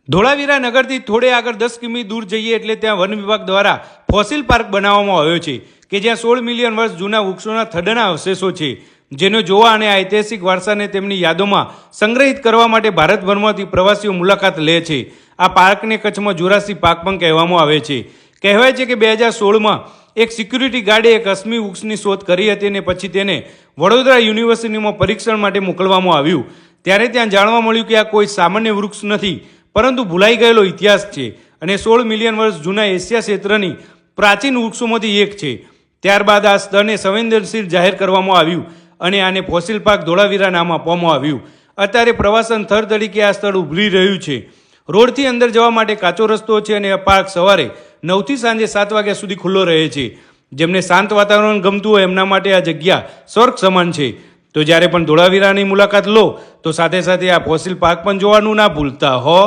ધોળાવીરા નગરથી થોડે આગળ 10 કિમી દૂર જઈએ એટલે ત્યાં વન વિભાગ દ્વારા ફોસિલ પાર્ક બનાવવામાં આવ્યો છે કે જ્યાં 16 મિલિયન વર્ષ જૂના વૃક્ષોના થડના અવશેષો છે, જેનો જોવા અને ઐતિહાસિક વારસાને તેમની યાદોમાં સંગ્રહિત કરવા માટે ભારતભરમાંથી પ્રવાસીઓ મુલાકાત લે છે. આ પાર્કને કચ્છમાં જુરાસિક પાર્ક પણ કહેવામાં આવે છે. કહેવાય છે કે 2016માં એક સિક્યુરિટી ગાર્ડે એક અસમી વૃક્ષની શોધ કરી હતી અને પછી તેને વડોદરા યુનિવર્સિટીમાં પરીક્ષણ માટે મોકલવામાં આવ્યું. ત્યારે ત્યાં જાણવા મળ્યું કે આ કોઈ સામાન્ય વૃક્ષ નથી, પરંતુ ભૂલાઈ ગયેલો ઇતિહાસ છે અને 16 મિલિયન વર્ષ જૂના એશિયા ક્ષેત્રની પ્રાચીન વૃક્ષોમાંથી એક છે. ત્યારબાદ આ સ્થળને સંવેદનશીલ જાહેર કરવામાં આવ્યું અને આને ફોસિલ પાર્ક ધોળાવીરા નામ આપવામાં આવ્યું. અત્યારે પ્રવાસન સ્થળ તરીકે આ સ્થળ ઉભરી રહ્યું છે. રોડથી અંદર જવા માટે કાચો રસ્તો છે અને આ પાર્ક સવારે 9થી સાંજે 7 વાગ્યા સુધી ખુલ્લો રહે છે. જેમને શાંત વાતાવરણ ગમતું હોય એમના માટે આ જગ્યા સ્વર્ગ સમાન છે. તો જ્યારે પણ ધોળાવીરાની મુલાકાત લો તો સાથે સાથે આ ફોસિલ પાર્ક પણ જોવાનું ના ભૂલતા હો.